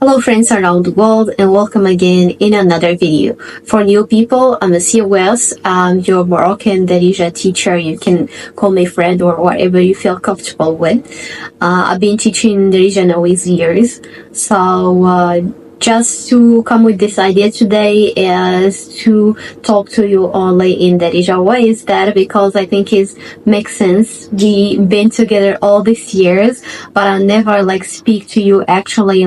Hello friends around the world and welcome again in another video. For new people, I'm Asia Wells. I'm your Moroccan Darija teacher. You can call me friend or whatever you feel comfortable with. I've been teaching Darija now with years. So just to come with this idea today is to talk to you only in Darija. Why is that? Because I think it makes sense. We've been together all these years, but I never speak to you actually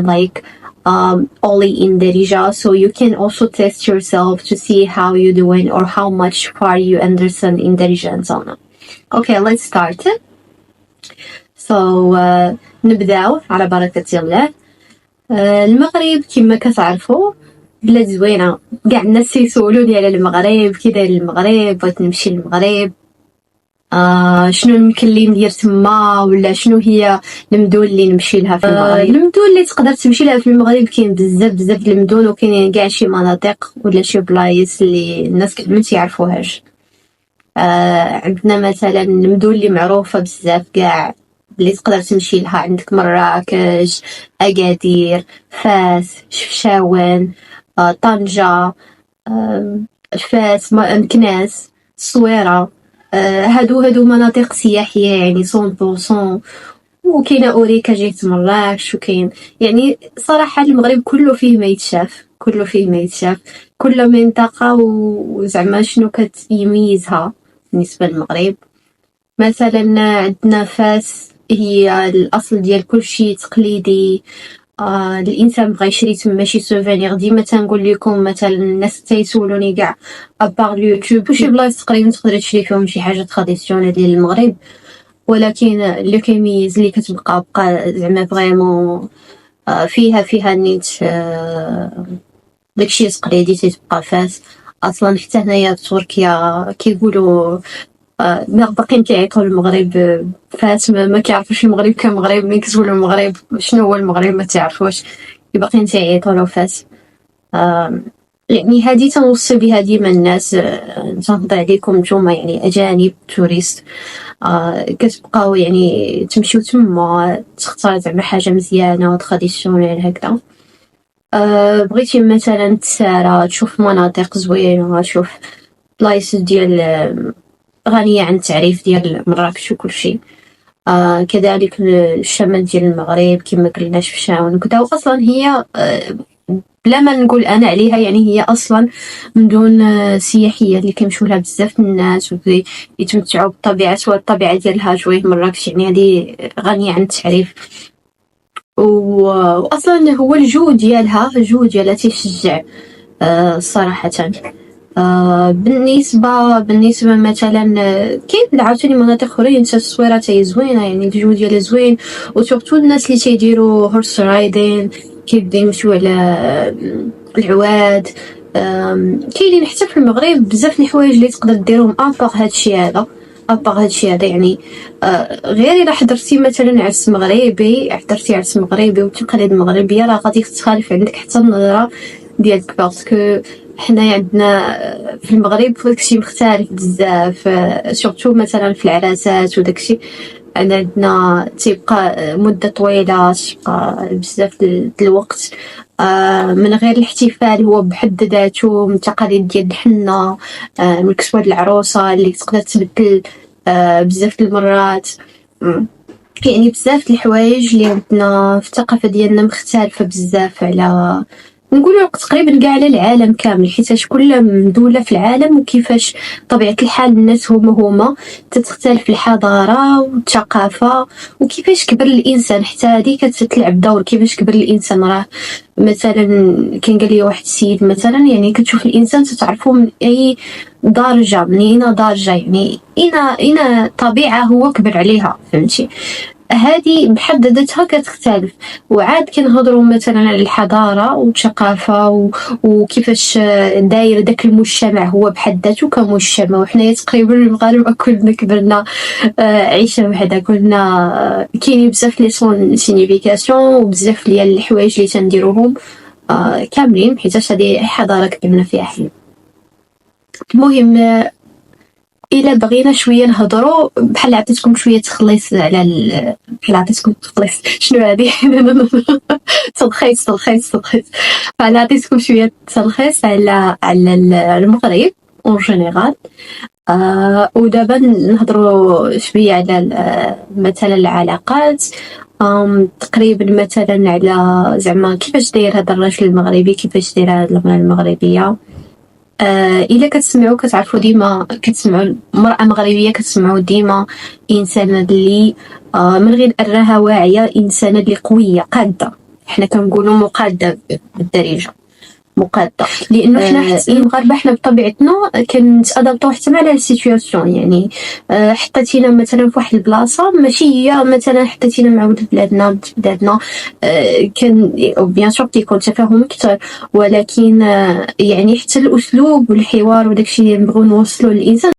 only in Darija, so you can also test yourself to see how you're doing or how much far you understand in Darija and so on. Okay, let's start. So نبداو على بركة الله. المغرب كما كتعرفوا بلاد زوينة، كاع الناس يسولوني على المغرب، كي داير المغرب، بغيت نمشي للمغرب، شنو يمكن لي ندير تما، ولا شنو هي المدن اللي نمشي لها في المغرب. المدن اللي تقدر تمشي لها في المغرب كاين بزاف المدن، وكاين كاع شي مناطق ولا شي بلايص اللي الناس ما تيعرفوهاش. عندنا مثلا المدن اللي معروفه بزاف كاع اللي تقدر تمشي لها، عندك مراكش، اكادير، فاس، شفشاون، طنجة، فاس، مكناس، الصويرة. هادو مناطق سياحية يعني 100%. وكاينه اوريكا جيت مراكش، وكاين يعني صراحة المغرب كله فيه ما يتشاف، كل منطقة وزعما شنو كتميزها بالنسبة للمغرب. مثلا عندنا فاس هي الاصل ديال كلشي تقليدي. الانسان بغى يشري تما شي سوفينير، ديما تنقول لكم مثلا الناس تيسولوني كاع ابار اليوتيوب وشي بلايص تقريبا تقدر تشري فيهم شي حاجه تراديسيونيل ديال المغرب، ولكن اللي كيميز اللي كتبقى زعما فريمون فيها نيت داكشي تقليدي تيبقى فاس. اصلا حتى هنايا في تركيا كيقولوا باقيين كيعيطوا المغرب فاس، ما كيعرفوش المغرب كمغرب. ملي كتقولوا المغرب شنو هو المغرب ما تعرفوش، باقيين تيعيطوا له فاس. يعني هذه تنوصي بها ديما الناس، تنهضر عليكم نتوما يعني اجانب توريست، كتبقاو يعني تمشيو تما تختار زعما حاجه مزيانه وتراديسيونيل هكذا. بغيتي مثلا تسارى تشوف مناطق زوينه، تشوف بلايص ديال غنية عن التعريف ديال مراكش وكل شيء. كذلك الشمال ديال المغرب كما قلنا شفشاون وكذا. واصلا هي بلا ما نقول انا عليها، يعني هي اصلا مدن سياحيه اللي كيمشيو لها بزاف الناس ويتمتعوا بالطبيعه، سواء الطبيعه ديالها شويه مراكش يعني هذه غنيه عن التعريف. واصلا هو الجو ديالها تيشجع صراحه. بالنسبه مثلا كاين عاوتاني مناطق اخرين حتى التصويره تاهي زوينه، يعني الجو ديالها زوين. وسورتو الناس اللي تيديروا هورس رايدين كيبداو يمشيو على العواد. كاينين حتى في المغرب بزاف الحوايج اللي تقدر ديرهم ابار هادشي هذا يعني غير الا حضرتي مثلا عرس مغربي والتقاليد المغربيه، راه غادي تختلف عندك حتى النظره ديالك، باسكو حنايا عندنا في المغرب داكشي مختلف بزاف. سورتو مثلا في العراسات وداكشي عندنا تيبقى مده طويله، تبقى بزاف الوقت من غير الاحتفال هو بحد ذاته، من التقاليد ديال الحنه، من كسوه العروسه اللي تقدر تبدل بزاف المرات. يعني بزاف الحوايج اللي عندنا في الثقافه ديالنا مختلفه بزاف على نقولوا تقريبا كاع على العالم كامل، حيت كل دوله في العالم وكيفاش طبيعه الحال الناس هما تختلف الحضاره والثقافه وكيفاش كبر الانسان، حتى هذه كتلعب دور. كيفاش كبر الانسان، راه مثلا كان قال لي واحد السيد مثلا، يعني كتشوف الانسان تتعرفوا من اي درجه، يعني اين طبيعه هو كبر عليها، فهمتي؟ هذه بحد ذاتها كتختلف. وعاد كنهضروا مثلا على الحضاره والثقافه وكيفاش داير داك المجتمع هو بحد ذاته كمجتمع. وحنايا تقريبا المغاربه كلنا كبرنا عيشه وحده، كلنا كاينين بزاف لي سون سينيفيكاسيون وبزاف ديال الحوايج اللي تنديروهم كاملين، حيت هذه حضاره كبرنا فيها حنا. المهم الا بغينا شويه نهضروا بحال عطيتكم شويه تخليص على بحال عطيتكم تخليص شنو هذه تلخيص بحال عطيتكم شويه تلخيص على المغرب اون جينيرال. ودابا نهضروا شويه على مثلا العلاقات، تقريبا مثلا على زعما كيفاش داير هذا الرجل المغربي، كيفاش دايره هذه المراه المغربيه. الا كتسمعوا كتعرفوا ديما كتسمعوا مرأة مغربيه كتسمعوا ديما انسانه اللي من غير انها واعيه، انسانه اللي قويه قاده. حنا كنقولوا مقاده بالدارجه، مقاده، لانه حنا المغاربه حنا بطبيعتنا كنتادابطو حتى مع السيتوياسيون. يعني حطيتينا مثلا في واحد البلاصه ماشي هي مثلا حطيتينا مع ولد بلادنا بنت بلادنا، كان بيان سور كيكون تفاهم اكثر، ولكن يعني حتى الاسلوب والحوار وداكشي اللي نبغيو نوصلو للانسان